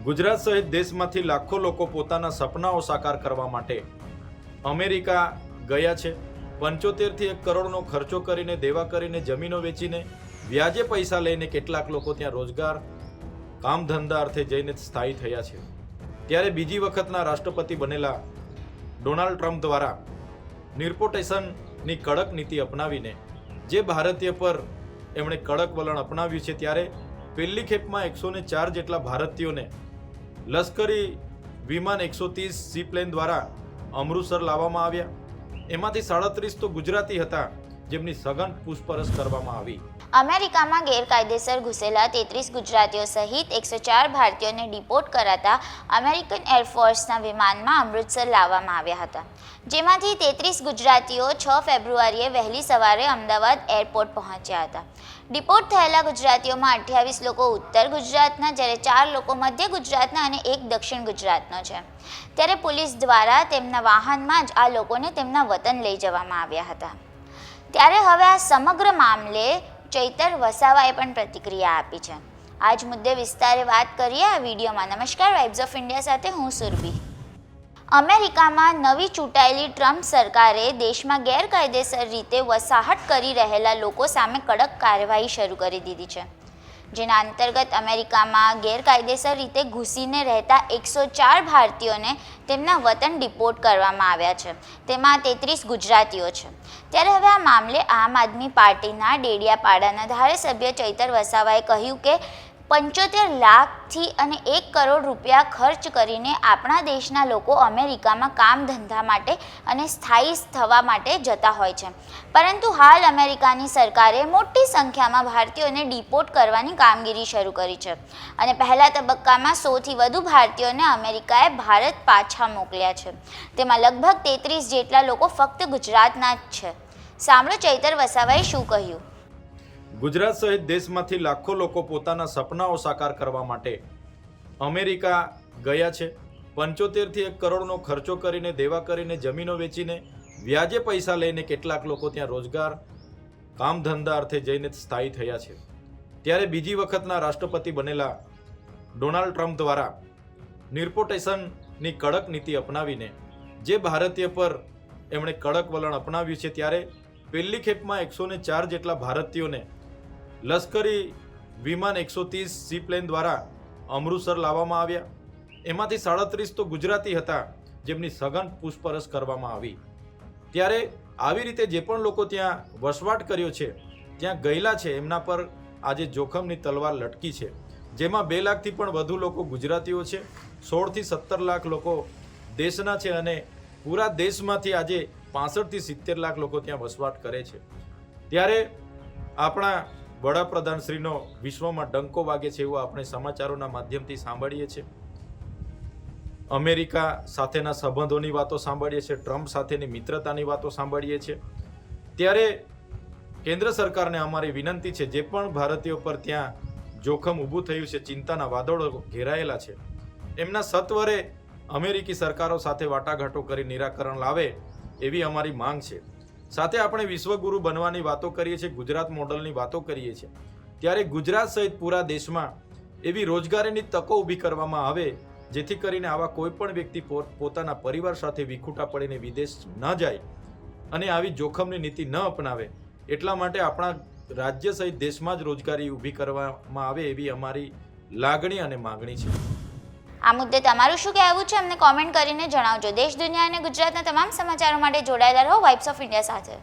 ગુજરાત સહિત દેશમાંથી લાખો લોકો પોતાના સપનાઓ સાકાર કરવા માટે અમેરિકા ગયા છે। 75 થી 1 કરોડનો ખર્ચો કરીને, દેવા કરીને, જમીનો વેચીને, વ્યાજે પૈસા લઈને કેટલાક લોકો ત્યાં રોજગાર, કામ ધંધા અર્થે જઈને સ્થાયી થયા છે। ત્યારે બીજી વખતના રાષ્ટ્રપતિ બનેલા ડોનાલ્ડ ટ્રમ્પ દ્વારા નિર્પોટેશનની કડક નીતિ અપનાવીને જે ભારતીય પર એમણે કડક વલણ અપનાવ્યું છે, ત્યારે પહેલી ખેપમાં 104 જેટલા ભારતીયોને લશ્કરી વિમાન 130 સીપ્લેન દ્વારા અમૃતસર લાવવામાં આવ્યા। એમાંથી 37 તો ગુજરાતી હતા, જેમની સઘન પૂછપરછ કરવામાં આવી। અમેરિકામાં ગેરકાયદેસર ઘૂસેલા 33 ગુજરાતીઓ સહિત 104 ભારતીયોને ડિપોર્ટ કરાતા અમેરિકન એરફોર્સના વિમાનમાં અમૃતસર લાવવામાં આવ્યા હતા, જેમાંથી 33 ગુજરાતીઓ 6 ફેબ્રુઆરીએ વહેલી સવારે અમદાવાદ એરપોર્ટ પહોંચ્યા હતા। ડિપોર્ટ થયેલા ગુજરાતીઓમાં 28 લોકો ઉત્તર ગુજરાતના, જ્યારે 4 લોકો મધ્ય ગુજરાતના અને 1 દક્ષિણ ગુજરાતનો છે। ત્યારે પોલીસ દ્વારા તેમના વાહનમાં જ આ લોકોને તેમના વતન લઈ જવામાં આવ્યા હતા। ત્યારે હવે આ સમગ્ર મામલે ચૈતર વસાવાએ પણ પ્રતિક્રિયા આપી છે। આ જ મુદ્દે વિસ્તારે વાત કરીએ આ વિડીયોમાં। નમસ્કાર, વાઇબ્સ ઓફ ઇન્ડિયા સાથે હું સુરભી। અમેરિકામાં નવી ચૂંટાયેલી ટ્રમ્પ સરકારે દેશમાં ગેરકાયદેસર રીતે વસાહત કરી રહેલા લોકો સામે કડક કાર્યવાહી શરૂ કરી દીધી છે, જેના અંતર્ગત અમેરિકામાં ગેરકાયદેસર રીતે ઘૂસીને રહેતા 104 ભારતીયોને તેમના વતન ડિપોર્ટ કરવામાં આવ્યા છે, તેમાં 33 ગુજરાતીઓ છે। ત્યારે હવે આ મામલે આમ આદમી પાર્ટીના ડેડિયાપાડાના ધારાસભ્ય ચૈતર વસાવાએ કહ્યું કે 75 લાખથી અને 1 કરોડ રૂપિયા ખર્ચ કરીને આપણા દેશના લોકો અમેરિકામાં કામ ધંધા માટે અને સ્થાયી થવા માટે જતા હોય છે, પરંતુ હાલ અમેરિકાની સરકારે મોટી સંખ્યામાં ભારતીયોને ડિપોર્ટ કરવાની કામગીરી શરૂ કરી છે અને પહેલા તબક્કામાં 100થી વધુ ભારતીયોને અમેરિકાએ ભારત પાછા મોકલ્યા છે। તેમાં લગભગ 33 જેટલા લોકો ફક્ત ગુજરાતના જ છે। સાંભળો ચૈતર વસાવાએ શું કહ્યું। ગુજરાત સહિત દેશમાંથી લાખો લોકો પોતાના સપનાઓ સાકાર કરવા માટે અમેરિકા ગયા છે। 75 થી 1 કરોડનો ખર્ચો કરીને, દેવા કરીને, જમીનો વેચીને, વ્યાજે પૈસા લઈને કેટલાક લોકો ત્યાં રોજગાર, કામ ધંધા અર્થે જઈને સ્થાયી થયા છે। ત્યારે બીજી વખતના રાષ્ટ્રપતિ બનેલા ડોનાલ્ડ ટ્રમ્પ દ્વારા નિર્પોટેશનની કડક નીતિ અપનાવીને જે ભારતીય પર એમણે કડક વલણ અપનાવ્યું છે, ત્યારે પહેલી ખેપમાં 104 જેટલા ભારતીયોને લશ્કરી વિમાન 130 સીપ્લેન દ્વારા અમૃતસર લાવવામાં આવ્યા। એમાંથી 37 તો ગુજરાતી હતા, જેમની સઘન પૂછપરછ કરવામાં આવી। ત્યારે આવી રીતે જે પણ લોકો ત્યાં વસવાટ કર્યો છે, ત્યાં ગયેલા છે, એમના પર આજે જોખમની તલવાર લટકી છે, જેમાં 2 લાખથી પણ વધુ લોકો ગુજરાતીઓ છે, 16 થી 17 લાખ લોકો દેશના છે અને પૂરા દેશમાંથી આજે 65 થી 70 લાખ લોકો ત્યાં વસવાટ કરે છે। ત્યારે આપણા વડાપ્રધાનશ્રીનો વિશ્વમાં ડંકો વાગે છે એવું આપણે સમાચારોના માધ્યમથી સાંભળીએ છીએ। અમેરિકા સાથેના સંબંધોની વાતો સાંભળીએ છીએ, ટ્રમ્પ સાથેની મિત્રતાની વાતો સાંભળીએ છીએ। ત્યારે કેન્દ્ર સરકારને અમારી વિનંતી છે, જે પણ ભારતીયો પર ત્યાં જોખમ ઊભું થયું છે, ચિંતાના વાદળો ઘેરાયેલા છે, એમના સત્વરે અમેરિકી સરકારો સાથે વાટાઘાટો કરી નિરાકરણ લાવે એવી અમારી માંગ છે। સાથે આપણે વિશ્વગુરુ બનવાની વાતો કરીએ છીએ, ગુજરાત મોડલની વાતો કરીએ છીએ, ત્યારે ગુજરાત સહિત પૂરા દેશમાં એવી રોજગારીની તકો ઊભી કરવામાં આવે, જેથી કરીને આવા કોઈ પણ વ્યક્તિ પોતાના પરિવાર સાથે વિખૂટા પડીને વિદેશ ન જાય અને આવી જોખમની નીતિ ન અપનાવે। એટલા માટે આપણા રાજ્ય સહિત દેશમાં જ રોજગારી ઊભી કરવામાં આવે એવી અમારી લાગણી અને માગણી છે। આ મુદ્દે તમારું શું કહેવું છે અમને કોમેન્ટ કરીને જણાવજો। દેશ, દુનિયા અને ગુજરાતના તમામ સમાચારો માટે જોડાયેલા રહો વાઇબ્સ ઓફ ઇન્ડિયા સાથે।